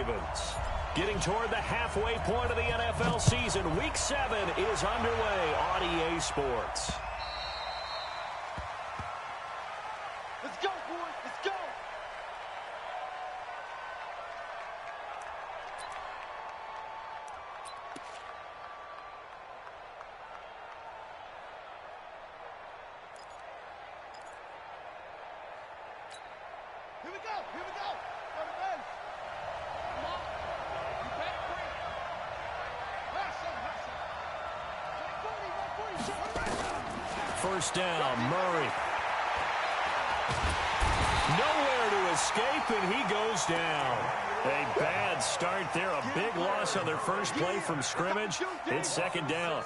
Ravens. Getting toward the halfway point of the NFL season, Week 7 is underway on EA Sports. Let's go, boys. Let's go. Here we go. Here we go. Go to base. Come on. You better bring it. Hustle. 140. First down, Murray. Nowhere to escape, and he goes down. A bad start there. A big loss on their first play from scrimmage. It's second down.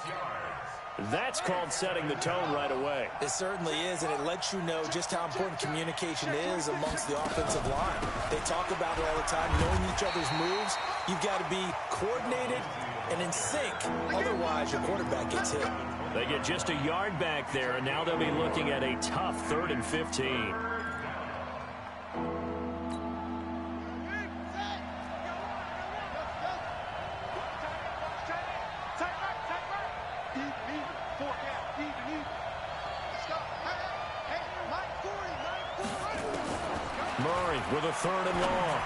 That's called setting the tone right away. It certainly is, and it lets you know just how important communication is amongst the offensive line. They talk about it all the time, knowing each other's moves. You've got to be coordinated and in sync. Otherwise, your quarterback gets hit. They get just a yard back there, and now they'll be looking at a tough 3rd and 15. Murray with a 3rd and long.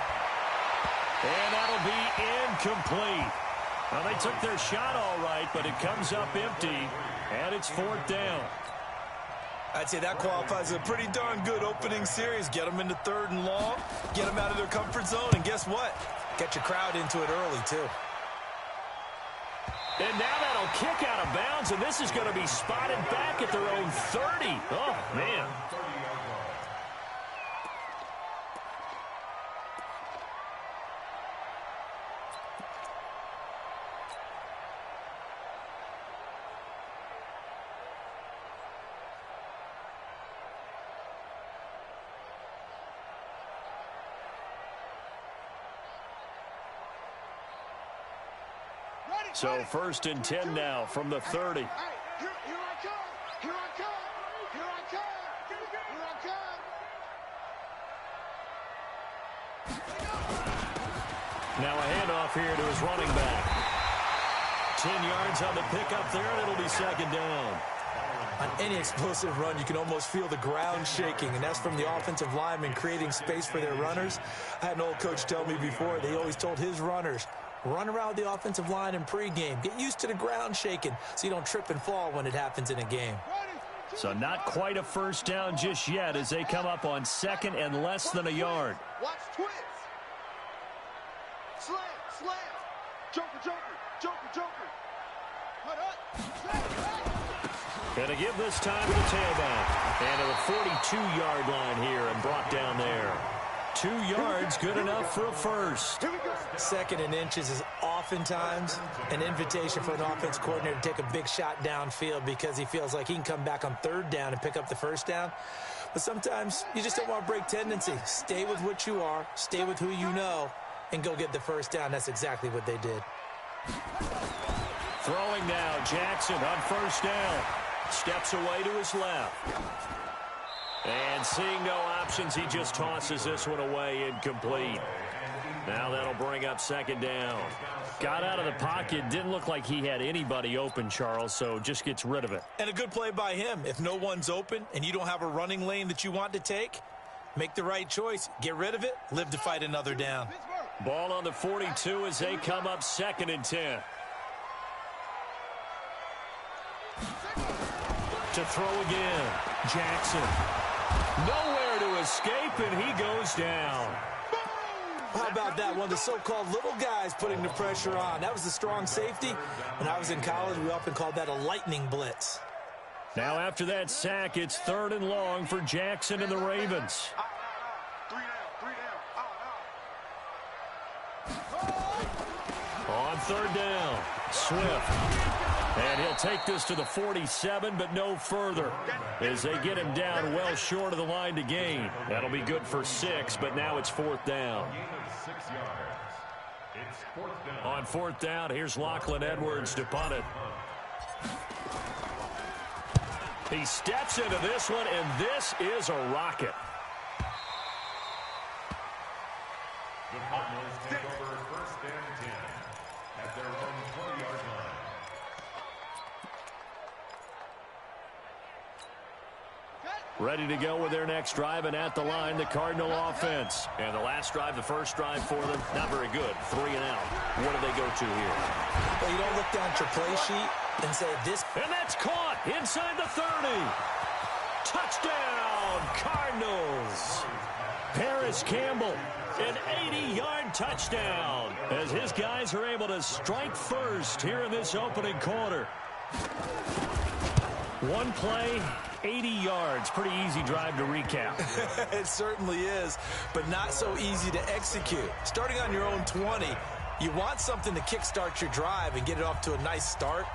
And that'll be incomplete. Well, they took their shot all right, but it comes up empty, and it's 4th down. I'd say that qualifies as a pretty darn good opening series. Get them into 3rd and long, get them out of their comfort zone, and guess what? Get your crowd into it early, too. And now that'll kick out of bounds, and this is going to be spotted back at their own 30. Oh, man. So 1st and 10 now from the 30. Here I come. Here I come. Here I come. Here I come. Now a handoff here to his running back. 10 yards on the pickup there, and it'll be 2nd down. On any explosive run, you can almost feel the ground shaking, and that's from the offensive linemen creating space for their runners. I had an old coach tell me before, they always told his runners, run around the offensive line in pregame. Get used to the ground shaking so you don't trip and fall when it happens in a game. So not quite a 1st down just yet as they come up on 2nd and less than a yard. Watch twins. Slam, slam. Joker, joker, joker, joker. Cut up. Slam. Going to give this time to the tailback. And to the 42-yard line here and brought down there. 2 yards, good enough for a first. 2nd and inches is oftentimes an invitation for an offense coordinator to take a big shot downfield because he feels like he can come back on 3rd down and pick up the 1st down. But sometimes you just don't want to break tendency. Stay with what you are, stay with who you know, and go get the 1st down. That's exactly what they did. Throwing now, Jackson on 1st down. Steps away to his left. And seeing no options, he just tosses this one away, incomplete. Now that'll bring up 2nd down. Got out of the pocket, didn't look like he had anybody open, Charles, so just gets rid of it. And a good play by him. If no one's open and you don't have a running lane that you want to take, make the right choice. Get rid of it, live to fight another down. Ball on the 42 as they come up 2nd and 10. To throw again, Jackson. Nowhere to escape, and he goes down. How about that? One of the so-called little guys putting the pressure on. That was the strong safety. When I was in college, we often called that a lightning blitz. Now after that sack, it's 3rd and long for Jackson and the Ravens. 3 down. On 3rd down, Swift. And he'll take this to the 47, but no further as they get him down well short of the line to gain. That'll be good for 6, but now it's 4th down. On 4th down, here's Lachlan Edwards to punt it. He steps into this one, and this is a rocket. Ready to go with their next drive, and at the line, the Cardinal offense. And the last drive, the first drive for them, not very good. 3 and out. What do they go to here? Well, you don't look down at your play sheet and say this. And that's caught inside the 30. Touchdown, Cardinals. Paris Campbell, an 80-yard touchdown, as his guys are able to strike first here in this opening quarter. One play, 80 yards. Pretty easy drive to recap. It certainly is, but not so easy to execute. Starting on your own 20, you want something to kickstart your drive and get it off to a nice start.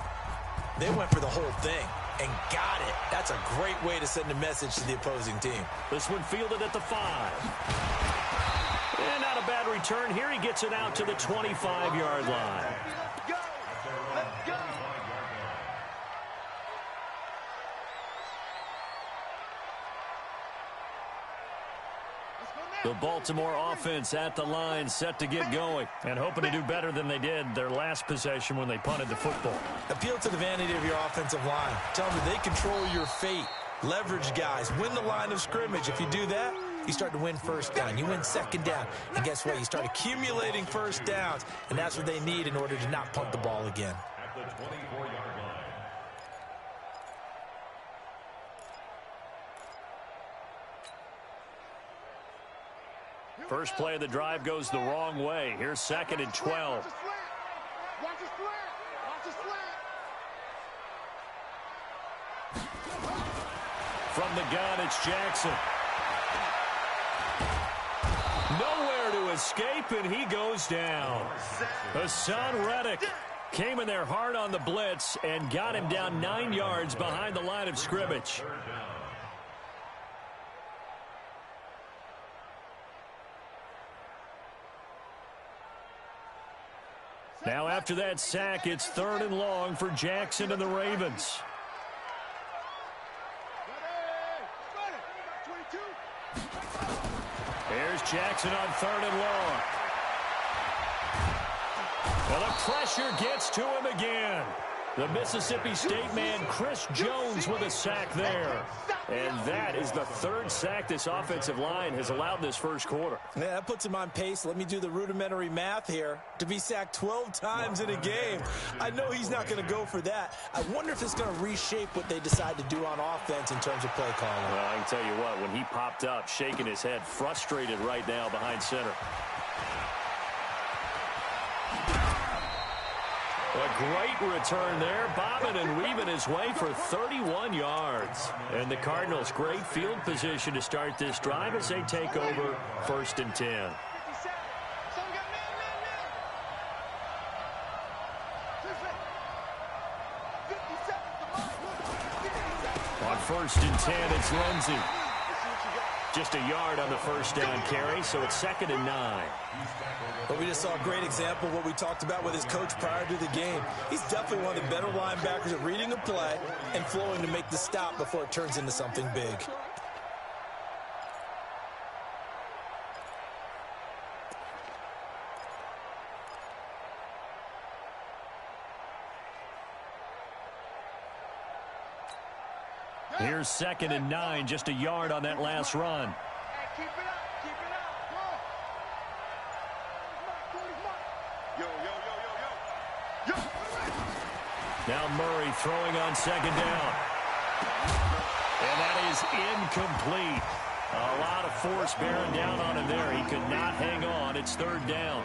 They went for the whole thing and got it. That's a great way to send a message to the opposing team. This one fielded at the 5. And not a bad return here. He gets it out to the 25-yard line. Go! Let's go! The Baltimore offense at the line, set to get going, and hoping to do better than they did their last possession when they punted the football. Appeal to the vanity of your offensive line. Tell them that they control your fate. Leverage guys. Win the line of scrimmage. If you do that, you start to win first down. You win second down. And guess what? You start accumulating first downs, and that's what they need in order to not punt the ball again. At the 24-yard line. First play of the drive goes the wrong way. Here's 2nd and 12. Watch the slant! Watch the slant! From the gun, it's Jackson. Nowhere to escape, and he goes down. Hassan Reddick came in there hard on the blitz and got him down 9 yards behind the line of scrimmage. Now after that sack, it's 3rd and long for Jackson and the Ravens. Here's Jackson on 3rd and long. Well, the pressure gets to him again. The Mississippi State man, Chris Jones, with a sack there. And that is the 3rd sack this offensive line has allowed in this first quarter. Yeah, that puts him on pace. Let me do the rudimentary math here. To be sacked 12 times in a game, I know he's not going to go for that. I wonder if it's going to reshape what they decide to do on offense in terms of play calling. Well, I can tell you what, when he popped up, shaking his head, frustrated right now behind center. A great return there, bobbing and weaving his way for 31 yards. And the Cardinals, great field position to start this drive as they take over 1st and 10. On 1st and 10, it's Lindsey. Just a yard on the first down carry, so it's 2nd and 9. But we just saw a great example of what we talked about with his coach prior to the game. He's definitely one of the better linebackers at reading a play and flowing to make the stop before it turns into something big. Here's 2nd and 9, just a yard on that last run. Hey, keep it up, keep it up. Yo, yo, yo, yo, yo. Yo. Now Murray throwing on 2nd down. And that is incomplete. A lot of force bearing down on him there. He could not hang on. It's 3rd down.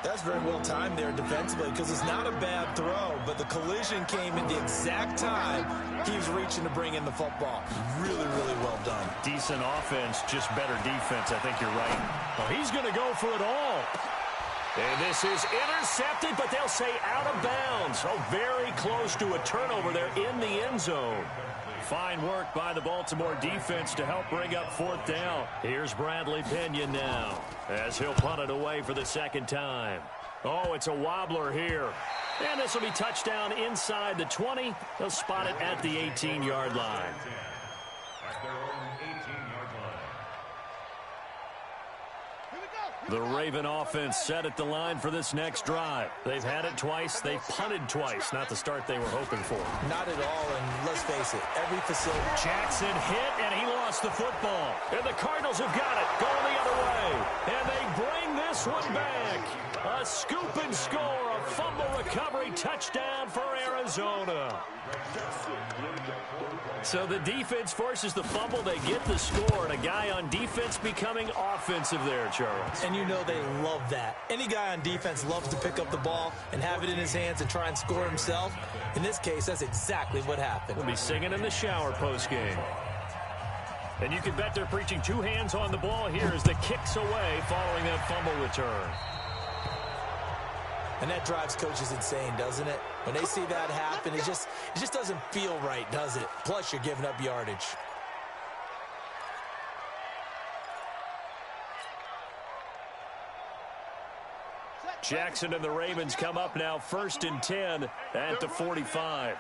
That's very well timed there defensively because it's not a bad throw, but the collision came at the exact time he was reaching to bring in the football. Really, really well done. Decent offense, just better defense. I think you're right. Well, he's going to go for it all. And this is intercepted, but they'll say out of bounds. Oh, very close to a turnover there in the end zone. Fine work by the Baltimore defense to help bring up 4th down. Here's Bradley Pinion now as he'll punt it away for the 2nd time. Oh, it's a wobbler here. And this will be touchdown inside the 20. They'll spot it at the 18-yard line. At their own 18-yard line. The Raven offense set at the line for this next drive. They've had it twice. They've punted twice. Not the start they were hoping for. Not at all, and let's face it, every facility. Jackson hit, and he lost lost the football. And the Cardinals have got it, going the other way. And they bring this one back. A scoop and score, a fumble recovery touchdown for Arizona. So the defense forces the fumble, they get the score, and a guy on defense becoming offensive there, Charles. And you know they love that. Any guy on defense loves to pick up the ball and have it in his hands and try and score himself. In this case, that's exactly what happened. We'll be singing in the shower postgame. And you can bet they're preaching two hands on the ball here as the kick's away following that fumble return. And that drives coaches insane, doesn't it? When they see that happen, it just doesn't feel right, does it? Plus, you're giving up yardage. Jackson and the Ravens come up now 1st and 10 at the 45.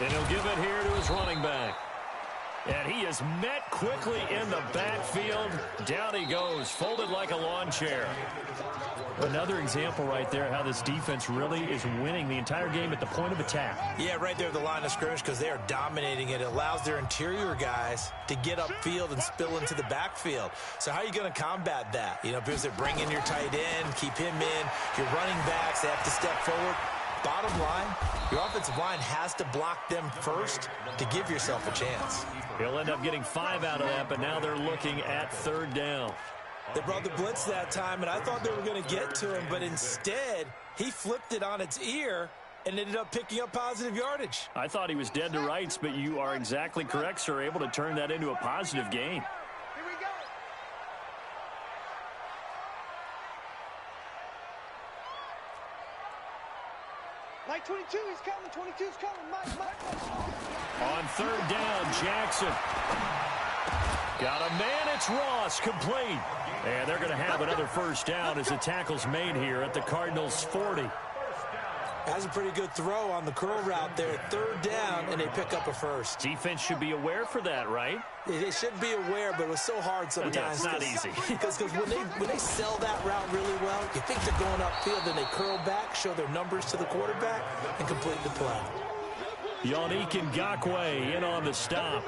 And he'll give it here to his running back. And he is met quickly in the backfield. Down he goes, folded like a lawn chair. Another example right there how this defense really is winning the entire game at the point of attack. Yeah, right there at the line of scrimmage because they are dominating it. It allows their interior guys to get upfield and spill into the backfield. So how are you going to combat that? You know, because they bring in your tight end, keep him in. Your running backs, they have to step forward. Bottom line, your offensive line has to block them first to give yourself a chance. He'll end up getting 5 out of that, but now they're looking at 3rd down. They brought the blitz that time, and I thought they were going to get to him, but instead, he flipped it on its ear and ended up picking up positive yardage. I thought he was dead to rights, but you are exactly correct, sir, able to turn that into a positive gain. Here we go. Mike 22 is coming. 22 is coming. Mike. On 3rd down, Jackson. Got a man, it's Ross, complete. And they're going to have another 1st down as the tackle's made here at the Cardinals' 40. That's a pretty good throw on the curl route there. 3rd down, and they pick up a 1st. Defense should be aware for that, right? They should be aware, but it was so hard sometimes. Yeah, it's not easy. Because when they sell that route really well, you think they're going upfield, then they curl back, show their numbers to the quarterback, and complete the play. Yannick Ngakoue in on the stop.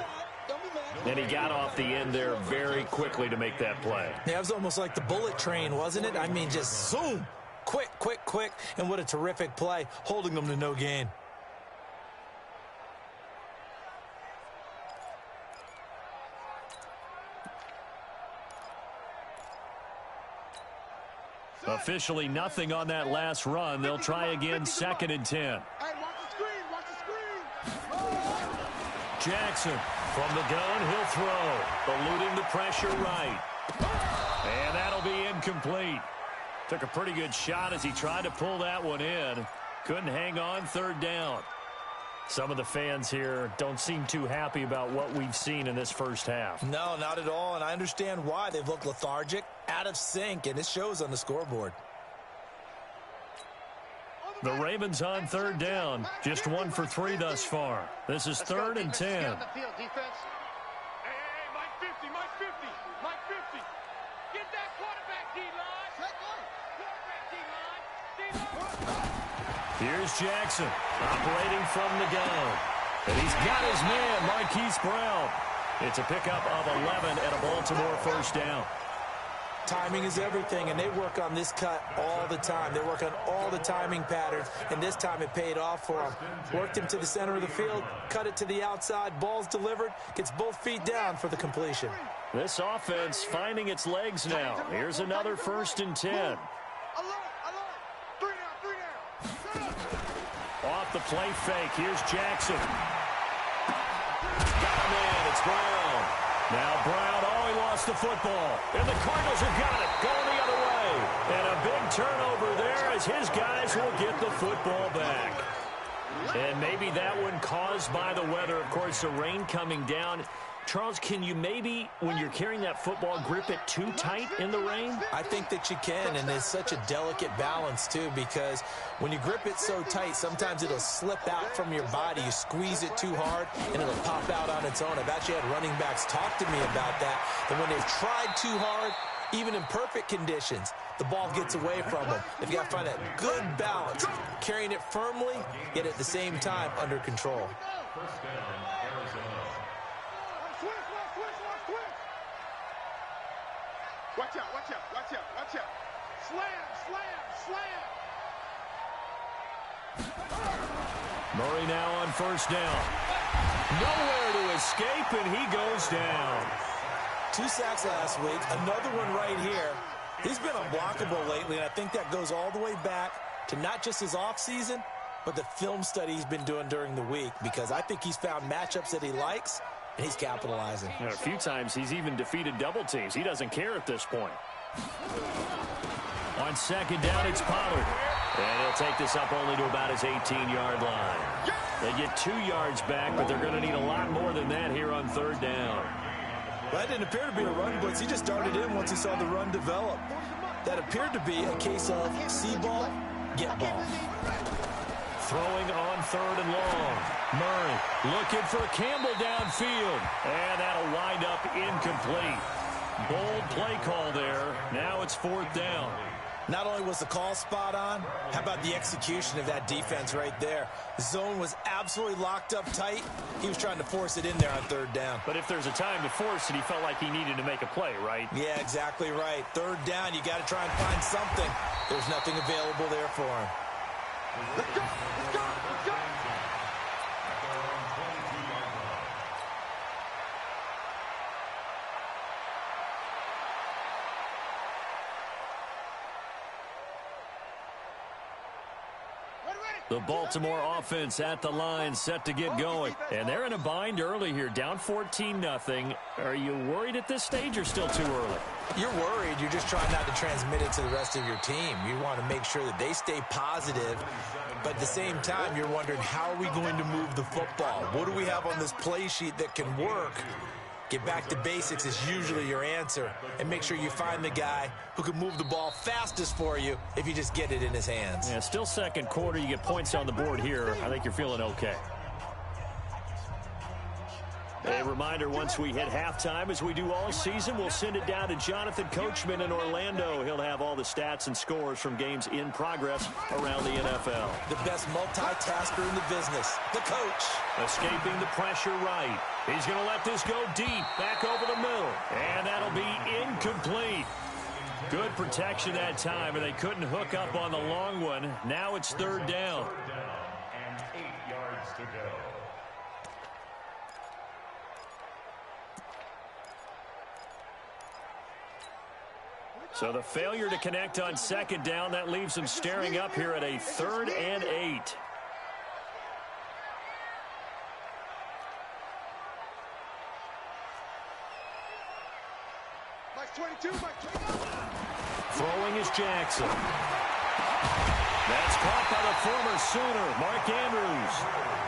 And he got off the end there very quickly to make that play. Yeah, it was almost like the bullet train, wasn't it? I mean, just zoom. Quick. And what a terrific play, holding them to no gain. Officially nothing on that last run. They'll try again, 2nd and 10. Hey, watch the screen. Jackson from the gun, he'll throw. Eluding the pressure right. And that'll be incomplete. Took a pretty good shot as he tried to pull that one in. Couldn't hang on, 3rd down. Some of the fans here don't seem too happy about what we've seen in this first half. No, not at all, and I understand why. They've looked lethargic, out of sync, and it shows on the scoreboard. The Ravens on 3rd down. Just 1 for 3 thus far. This is 3rd and 10. Hey, Mike 50. Mike 50. Get that quarterback, D-line. Here's Jackson operating from the gun. And he's got his man, Marquise Brown. It's a pickup of 11 and a Baltimore 1st down. Timing is everything, and they work on this cut all the time. They work on all the timing patterns, and this time it paid off for them. Worked him to the center of the field, cut it to the outside, ball's delivered, gets both feet down for the completion. This offense finding its legs now. Here's another 1st and 10. I love it. 3 down. Off the play fake, here's Jackson. Got a man, it's Brown. Now Brown, he lost the football. And the Cardinals have got it, going the other way. And a big turnover there as his guys will get the football back. And maybe that one caused by the weather. Of course, the rain coming down. Charles, can you maybe, when you're carrying that football, grip it too tight in the rain? I think that you can, and it's such a delicate balance, too, because when you grip it so tight, sometimes it'll slip out from your body. You squeeze it too hard, and it'll pop out on its own. I've actually had running backs talk to me about that when they've tried too hard, Even in perfect conditions, the ball gets away from him. They've got to find that good balance, carrying it firmly, yet at the same time under control. First down, Arizona. Watch out, watch out, watch out, watch out. Slam, slam, slam. Murray now on first down. Nowhere to escape, and he goes down. 2 sacks last week, another one right here. He's been unblockable lately, and I think that goes all the way back to not just his offseason, but the film study he's been doing during the week, because I think he's found matchups that he likes, and he's capitalizing. A few times he's even defeated double teams. He doesn't care at this point. On second down, it's Pollard. And he'll take this up only to about his 18-yard line. They get 2 yards back, but they're going to need a lot more than that here on third down. Well, that didn't appear to be a run blitz. He just started in once he saw the run develop. That appeared to be a case of see ball, get ball. Throwing on third and long. Murray looking for Campbell downfield. And that'll wind up incomplete. Bold play call there. Now it's fourth down. Not only was the call spot on, how about the execution of that defense right there? The zone was absolutely locked up tight. He was trying to force it in there on third down. But if there's a time to force it, he felt like he needed to make a play, right? Yeah, exactly right. Third down, you got to try and find something. There's nothing available there for him. Let's go, let's go, let's go. The Baltimore offense at the line, set to get going. And they're in a bind early here, down 14-0. Are you worried at this stage or still too early? You're worried. You're just trying not to transmit it to the rest of your team. You want to make sure that they stay positive. But at the same time, you're wondering, how are we going to move the football? What do we have on this play sheet that can work? Get back to basics is usually your answer. And make sure you find the guy who can move the ball fastest for you if you just get it in his hands. Yeah, still second quarter. You get points on the board here. I think you're feeling okay. A reminder, once we hit halftime, as we do all season, we'll send it down to Jonathan Coachman in Orlando. He'll have all the stats and scores from games in progress around the NFL. The best multitasker in the business, the coach. Escaping the pressure right. He's going to let this go deep, back over the middle. And that'll be incomplete. Good protection that time, and they couldn't hook up on the long one. Now it's third down. And 8 yards to go. So the failure to connect on second down, that leaves them staring up here at a 3rd and 8. Mike 22, Mike 22. Throwing is Jackson. That's caught by the former Sooner, Mark Andrews.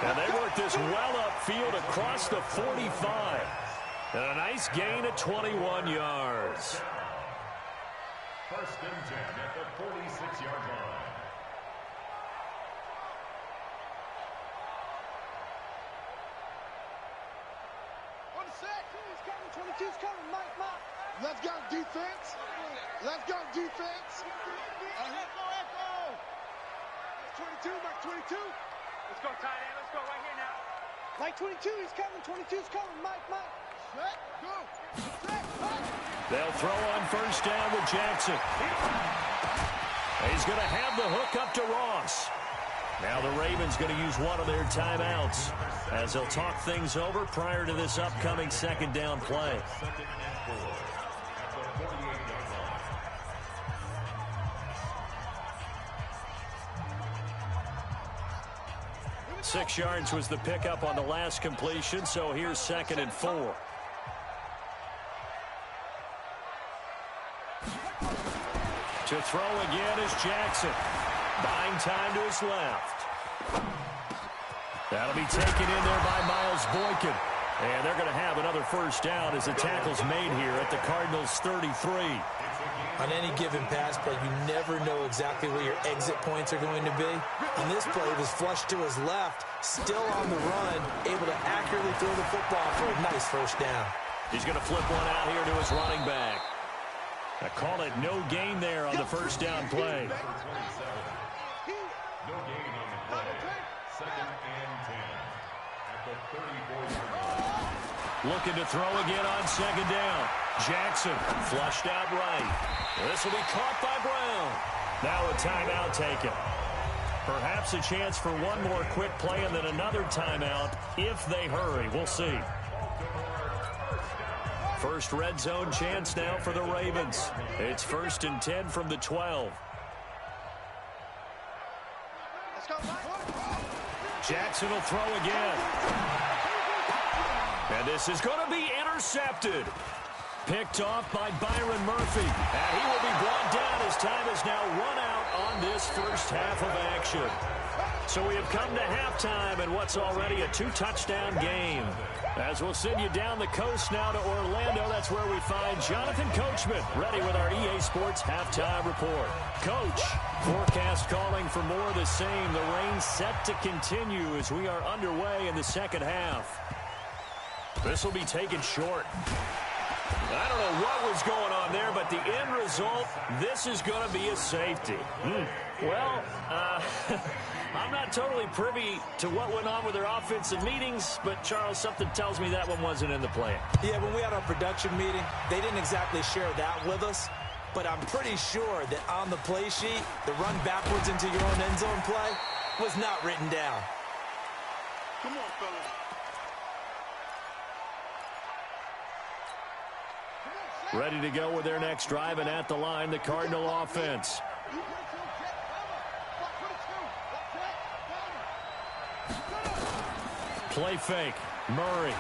And they work this well upfield across the 45. And a nice gain of 21 yards. First and 10 at the 46-yard line. On the set. 22's coming, Mike. Let's go, defense. Let's go, defense. Echo. 22, Mike 22. Let's go, tight end. Let's go right here now. Mike 22, he's coming. 22's coming, Mike. Set, go. Set, They'll throw on first down with Jackson. He's going to have the hook up to Ross. Now the Ravens going to use one of their timeouts as they'll talk things over prior to this upcoming second down play. 6 yards was the pickup on the last completion, so here's 2nd and 4. To throw again is Jackson. Buying time to his left. That'll be taken in there by Miles Boykin. And they're going to have another first down as the tackle's made here at the Cardinals' 33. On any given pass play, you never know exactly where your exit points are going to be. On this play, it was flushed to his left, still on the run, able to accurately throw the football for a nice first down. He's going to flip one out here to his running back. I call it no gain there on the first down play. No gain on the play. 2nd and 10 at the 34-yard line. Looking to throw again on 2nd down. Jackson flushed out right. This will be caught by Brown. Now a timeout taken. Perhaps a chance for one more quick play and then another timeout if they hurry. We'll see. First red zone chance now for the Ravens. It's 1st and 10 from the 12. Jackson will throw again. And this is going to be intercepted. Picked off by Byron Murphy. And he will be brought down as time is now run out on this first half of action. So we have come to halftime in what's already a 2-touchdown game. As we'll send you down the coast now to Orlando, that's where we find Jonathan Coachman ready with our EA Sports Halftime Report. Coach, forecast calling for more of the same. The rain set to continue as we are underway in the second half. This will be taken short. I don't know what was going on there, but the end result, this is going to be a safety. Well, I'm not totally privy to what went on with their offensive meetings, but, Charles, something tells me that one wasn't in the plan. Yeah, when we had our production meeting, they didn't exactly share that with us, but I'm pretty sure that on the play sheet, the run backwards into your own end zone play was not written down. Come on, fellas. Ready to go with their next drive, and at the line, the Cardinal offense. Play fake. Murray.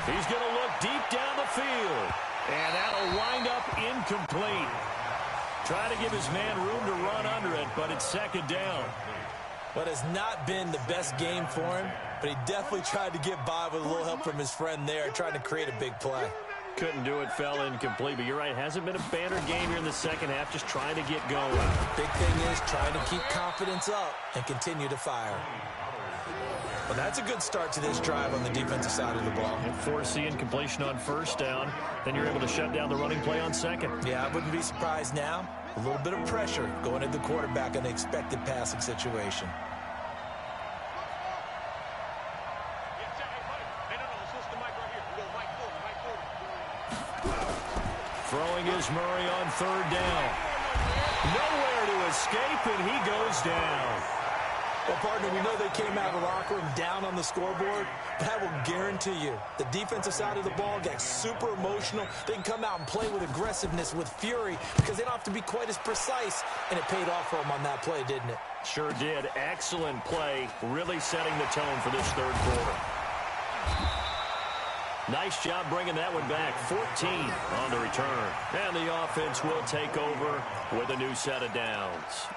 He's going to look deep down the field. And that'll wind up incomplete. Try to give his man room to run under it, but it's 2nd down. What has not been the best game for him, but he definitely tried to get by with a little help from his friend there, trying to create a big play. Couldn't do it, fell incomplete, but you're right. Hasn't been a banner game here in the second half, just trying to get going. Big thing is trying to keep confidence up and continue to fire. Well, that's a good start to this drive on the defensive side of the ball. And forcing completion on 1st down, then you're able to shut down the running play on 2nd. Yeah, I wouldn't be surprised now. A little bit of pressure going at the quarterback in the expected passing situation. Throwing is Murray on 3rd down. Nowhere to escape, and he goes down. Well, partner, we know they came out of the locker room down on the scoreboard, but I will guarantee you the defensive side of the ball got super emotional. They can come out and play with aggressiveness, with fury, because they don't have to be quite as precise, and it paid off for them on that play, didn't it? Sure did. Excellent play, really setting the tone for this 3rd quarter. Nice job bringing that one back. 14 on the return. And the offense will take over with a new set of downs.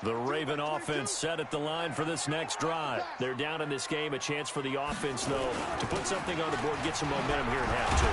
The Raven offense set at the line for this next drive. They're down in this game. A chance for the offense, though, to put something on the board, get some momentum here in half 2.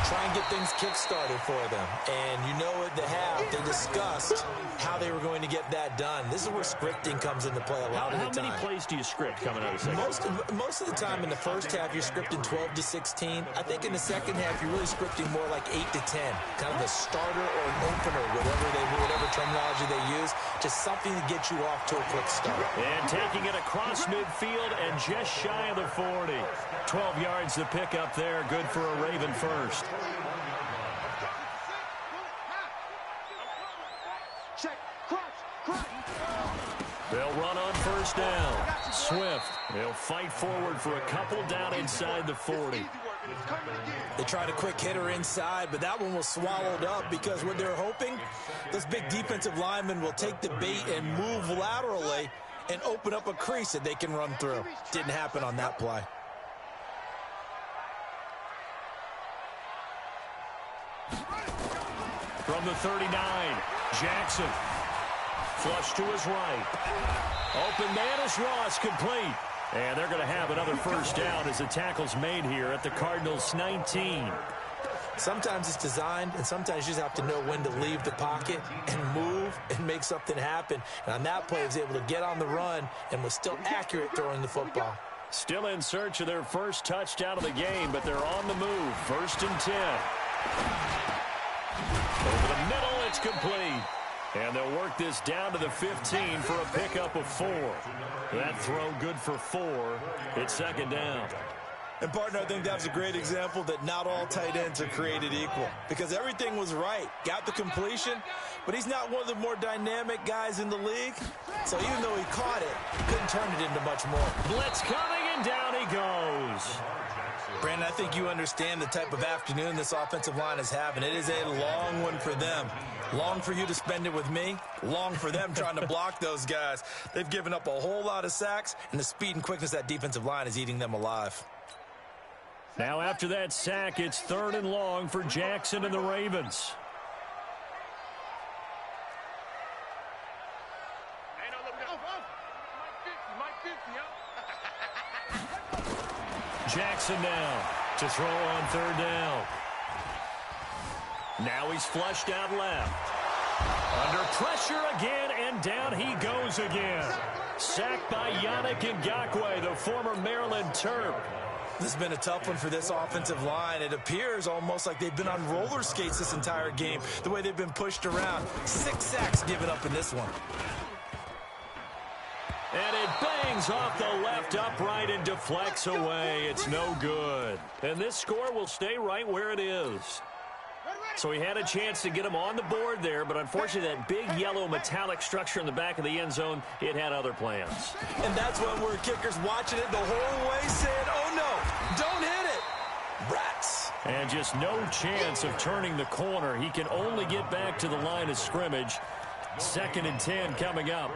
Try and get things kick-started for them. And you know at the half, they discussed how they were going to get that done. This is where scripting comes into play a lot of the time. How many plays do you script coming out of the second? Most of the time in the first half, you're scripting 12 to 16. I think in the second half, you're really scripting more like 8 to 10. Kind of a starter or an opener, whatever terminology they use. Just something to get you off to a quick start. And taking it across midfield and just shy of the 40. 12 yards to pick up there. Good for a Raven first. They'll run on 1st down. Swift. They'll fight forward for a couple down inside the 40. They tried a quick hitter inside, but that one was swallowed up because what they're hoping, this big defensive lineman will take the bait and move laterally and open up a crease that they can run through. Didn't happen on that play. From the 39, Jackson. Flush to his right. Open man is Ross, complete. And they're going to have another 1st down as the tackle's made here at the Cardinals' 19. Sometimes it's designed, and sometimes you just have to know when to leave the pocket and move and make something happen. And on that play, he was able to get on the run and was still accurate throwing the football. Still in search of their first touchdown of the game, but they're on the move. 1st and 10. Over the middle, it's complete. And they'll work this down to the 15 for a pickup of 4. That throw good for 4. It's 2nd down. And, partner, I think that was a great example that not all tight ends are created equal, because everything was right. Got the completion, but he's not one of the more dynamic guys in the league. So even though he caught it, couldn't turn it into much more. Blitz coming, and down he goes. Brandon, I think you understand the type of afternoon this offensive line is having. It is a long one for them. Long for you to spend it with me. Long for them trying to block those guys. They've given up a whole lot of sacks, and the speed and quickness of that defensive line is eating them alive. Now after that sack, it's 3rd and long for Jackson and the Ravens. Jackson now to throw on 3rd down. Now he's flushed out left. Under pressure again, and down he goes again. Sacked by Yannick Ngakoue, the former Maryland Terp. This has been a tough one for this offensive line. It appears almost like they've been on roller skates this entire game, the way they've been pushed around. 6 sacks given up in this one. And it bangs off the left upright and deflects away. It's no good. And this score will stay right where it is. So he had a chance to get him on the board there, but unfortunately that big yellow metallic structure in the back of the end zone, it had other plans. And that's when we're kickers watching it the whole way saying, oh no, don't hit it. Rats. And just no chance of turning the corner. He can only get back to the line of scrimmage. 2nd and 10 coming up.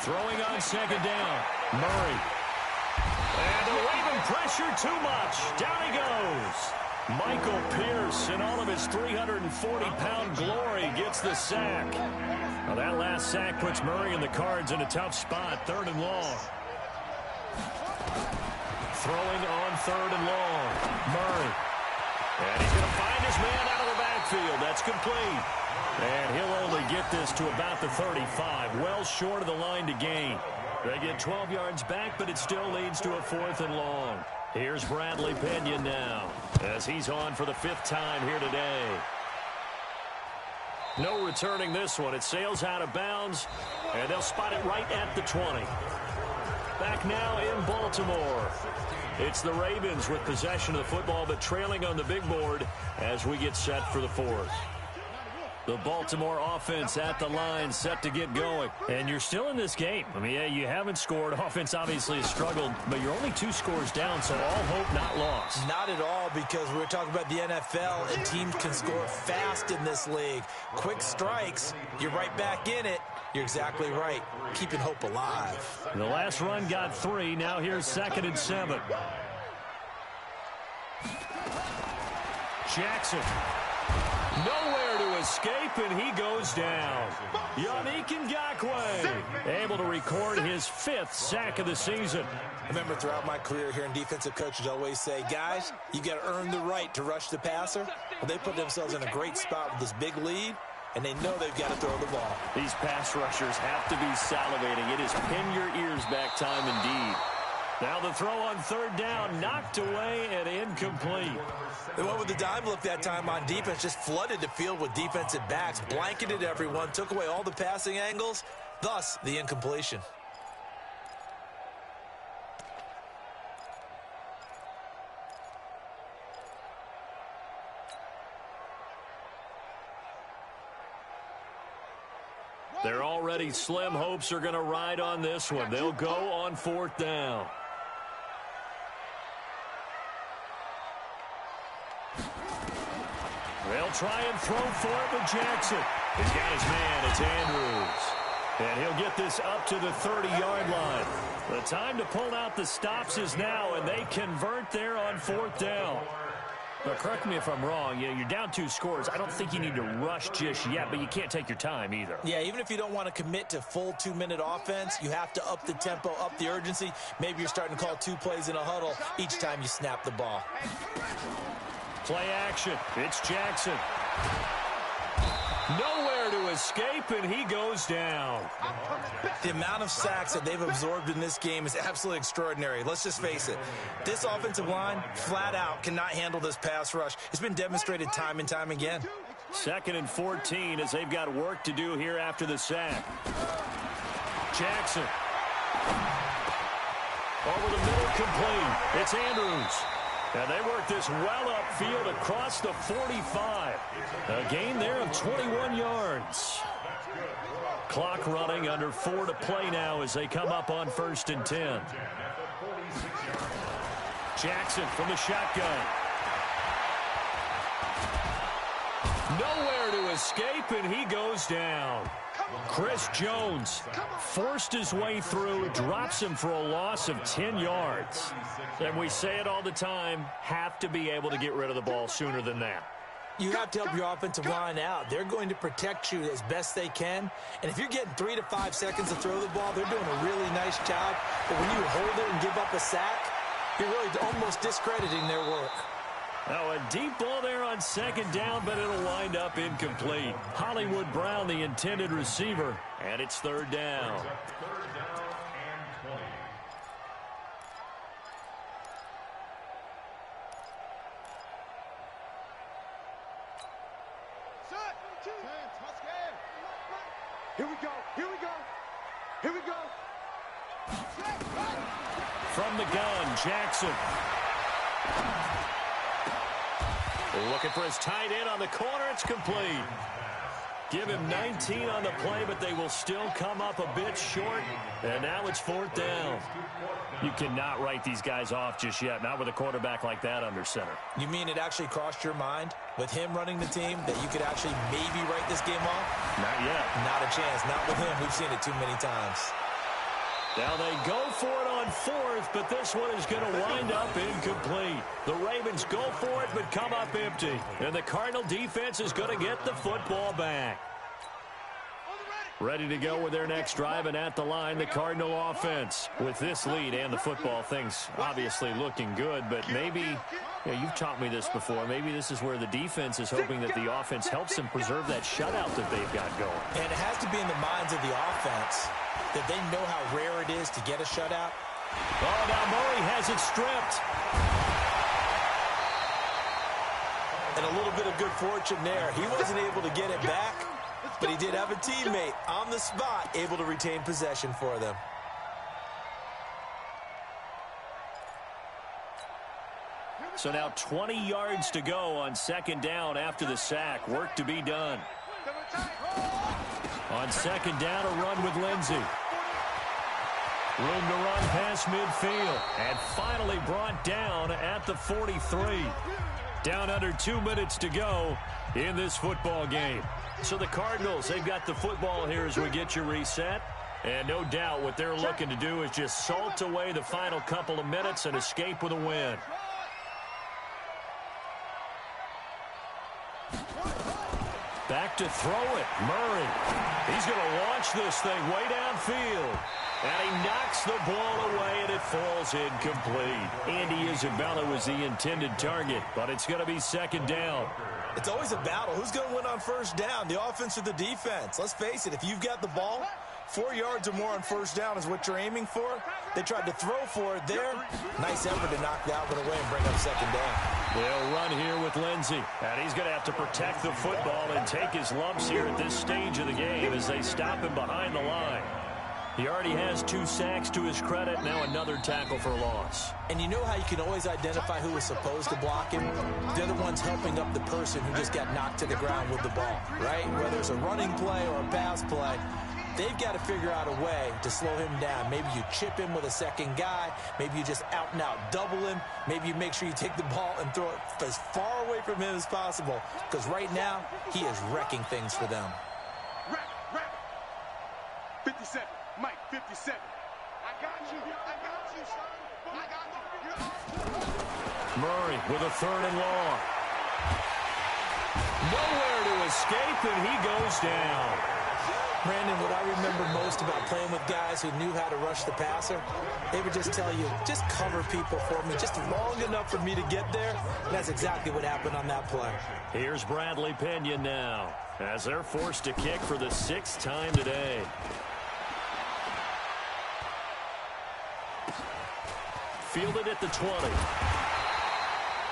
Throwing on 2nd down. Murray. And the Raven pressure too much. Down he goes. Michael Pierce, in all of his 340-pound glory, gets the sack. Now that last sack puts Murray and the Cards in a tough spot. 3rd and long. Throwing on 3rd and long. Murray. And he's going to find his man out of the backfield. That's complete. And he'll only get this to about the 35, well short of the line to gain. They get 12 yards back, but it still leads to a 4th and long. Here's Bradley Pena now, as he's on for the 5th time here today. No returning this one. It sails out of bounds, and they'll spot it right at the 20. Back now in Baltimore. It's the Ravens with possession of the football, but trailing on the big board as we get set for the 4th. The Baltimore offense at the line, set to get going. And you're still in this game. I mean, yeah, you haven't scored. Offense obviously has struggled, but you're only 2 scores down, so all hope not lost. Not at all, because we're talking about the NFL, and teams can score fast in this league. Quick strikes, you're right back in it. You're exactly right. Keeping hope alive. The last run got 3. Now here's 2nd and 7. Jackson. Nowhere to escape, and he goes down. Yannick Ngakoue able to record his 5th sack of the season. I remember throughout my career hearing defensive coaches always say, guys, you got to earn the right to rush the passer. Well, they put themselves in a great spot with this big lead, and they know they've got to throw the ball. These pass rushers have to be salivating. It is pin your ears back time indeed. Now the throw on 3rd down, knocked away and incomplete. They went with the dime look that time on defense, just flooded the field with defensive backs, blanketed everyone, took away all the passing angles, thus the incompletion. Their already slim hopes are going to ride on this one. They'll go on 4th down. They'll try and throw for it with Jackson. He's got his man. It's Andrews. And he'll get this up to the 30-yard line. The time to pull out the stops is now, and they convert there on 4th down. But correct me if I'm wrong, you're down 2 scores. I don't think you need to rush just yet, but you can't take your time either. Yeah, even if you don't want to commit to full 2-minute offense, you have to up the tempo, up the urgency. Maybe you're starting to call 2 plays in a huddle each time you snap the ball. Play action. It's Jackson. Nowhere to escape, and he goes down. The amount of sacks that they've absorbed in this game is absolutely extraordinary. Let's just face it. This offensive line, flat out, cannot handle this pass rush. It's been demonstrated time and time again. 2nd and 14 as they've got work to do here after the sack. Jackson. Over the middle, complete. It's Andrews. And they work this well upfield across the 45. A gain there of 21 yards. Clock running, under 4 to play now as they come up on 1st and 10. Jackson from the shotgun. Nowhere to escape, and he goes down. Chris Jones forced his way through, drops him for a loss of 10 yards. And we say it all the time, have to be able to get rid of the ball sooner than that. You have to help your offensive line out. They're going to protect you as best they can. And if you're getting 3 to 5 seconds to throw the ball, they're doing a really nice job. But when you hold it and give up a sack, you're really almost discrediting their work. Now a deep ball there on 2nd down, but it'll wind up incomplete. Hollywood Brown, the intended receiver, and it's 3rd down. Here we go. Here we go. Here we go. From the gun, Jackson. Looking for his tight end on the corner. It's complete. Give him 19 on the play, but they will still come up a bit short. And now it's 4th down. You cannot write these guys off just yet, not with a quarterback like that under center. You mean it actually crossed your mind with him running the team that you could actually maybe write this game off? Not yet. Not a chance. Not with him. We've seen it too many times. Now they go for it on 4th, but this one is going to wind up incomplete. The Ravens go for it, but come up empty. And the Cardinal defense is going to get the football back. Ready to go with their next drive, and at the line, the Cardinal offense. With this lead and the football, things obviously looking good, but maybe, you've taught me this before, maybe this is where the defense is hoping that the offense helps them preserve that shutout that they've got going. And it has to be in the minds of the offense that they know how rare it is to get a shutout. Oh, now Murray has it stripped. And a little bit of good fortune there. He wasn't able to get it back, but he did have a teammate on the spot able to retain possession for them. So now 20 yards to go on 2nd down after the sack. Work to be done. On 2nd down, a run with Lindsey. Room to run past midfield. And finally brought down at the 43. Down under 2 minutes to go in this football game. So the Cardinals, they've got the football here as we get you reset. And no doubt what they're looking to do is just salt away the final couple of minutes and escape with a win. Back to throw it. Murray. He's going to launch this thing way downfield. And he knocks the ball away, and it falls incomplete. Andy Isabella was the intended target, but it's going to be 2nd down. It's always a battle. Who's going to win on 1st down, the offense or the defense? Let's face it, if you've got the ball, 4 yards or more on 1st down is what you're aiming for. They tried to throw for it there. Nice effort to knock that one away and bring up 2nd down. They'll run here with Lindsey. And he's going to have to protect the football and take his lumps here at this stage of the game as they stop him behind the line. He already has 2 sacks to his credit. Now another tackle for loss. And you know how you can always identify who was supposed to block him? They're the ones helping up the person who just got knocked to the ground with the ball, right? Whether it's a running play or a pass play, they've got to figure out a way to slow him down. Maybe you chip him with a 2nd guy. Maybe you just out and out double him. Maybe you make sure you take the ball and throw it as far away from him as possible. Because right now, he is wrecking things for them. 57. Mike, 57. I got you. I got you, son. I got you. Murray with a 3rd and long. Nowhere to escape, and he goes down. Brandon, what I remember most about playing with guys who knew how to rush the passer, they would just tell you, just cover people for me, just long enough for me to get there. And that's exactly what happened on that play. Here's Bradley Pinion now, as they're forced to kick for the 6th time today. Fielded at the 20.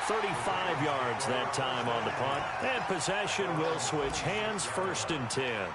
35 yards that time on the punt. And possession will switch hands, 1st and 10.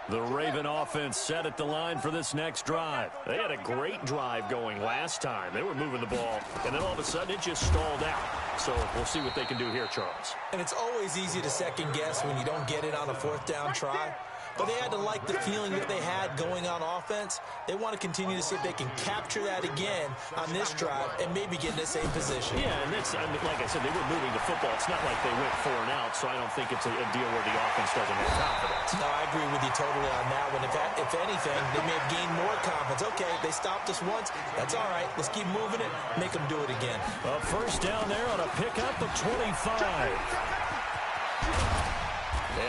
The Raven offense set at the line for this next drive. They had a great drive going last time. They were moving the ball, and then all of a sudden it just stalled out. So we'll see what they can do here, Charles. And it's always easy to second guess when you don't get it on a 4th down try. But they had to like the feeling that they had going on offense. They want to continue to see if they can capture that again on this drive and maybe get in the same position. Yeah, and that's, I mean, like I said, they were moving the football. It's not like they went 4 and out, so I don't think it's a deal where the offense doesn't have confidence. No, I agree with you totally on that one. If anything, they may have gained more confidence. Okay, they stopped us once. That's all right. Let's keep moving it. Make them do it again. A 1st down there on a pickup of 25.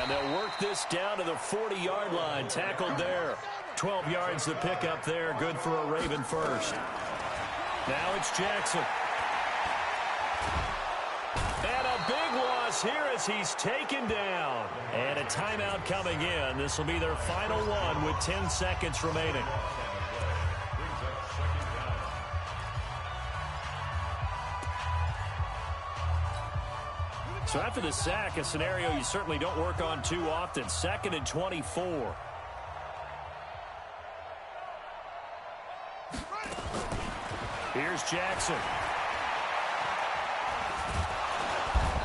And they'll work this down to the 40-yard line. Tackled there. 12 yards to pick up there. Good for a Raven first. Now it's Jackson. And a big loss here as he's taken down. And a timeout coming in. This will be their final one with 10 seconds remaining. So after the sack, a scenario you certainly don't work on too often. 2nd and 24. Here's Jackson.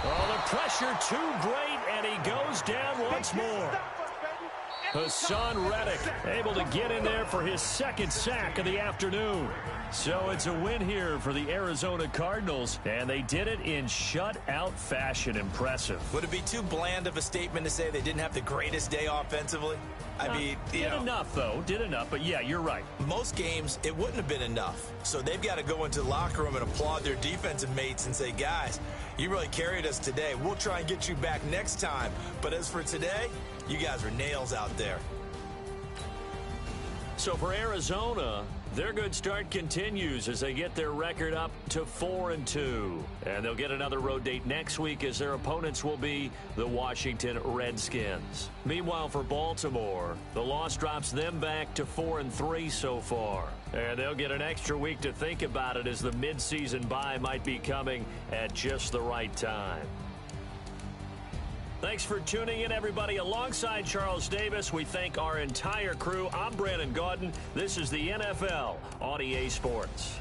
Oh, the pressure too great, and he goes down once more. Hassan Reddick able to get in there for his 2nd sack of the afternoon. So it's a win here for the Arizona Cardinals, and they did it in shutout fashion. Impressive. Would it be too bland of a statement to say they didn't have the greatest day offensively? I mean, did enough, though. Did enough, but yeah, you're right. Most games, it wouldn't have been enough. So they've got to go into the locker room and applaud their defensive mates and say, guys, you really carried us today. We'll try and get you back next time. But as for today, you guys are nails out there. So for Arizona, their good start continues as they get their record up to 4-2. And they'll get another road date next week as their opponents will be the Washington Redskins. Meanwhile, for Baltimore, the loss drops them back to 4-3 so far. And they'll get an extra week to think about it as the midseason bye might be coming at just the right time. Thanks for tuning in, everybody. Alongside Charles Davis, we thank our entire crew. I'm Brandon Gaudin. This is the NFL on EA Sports.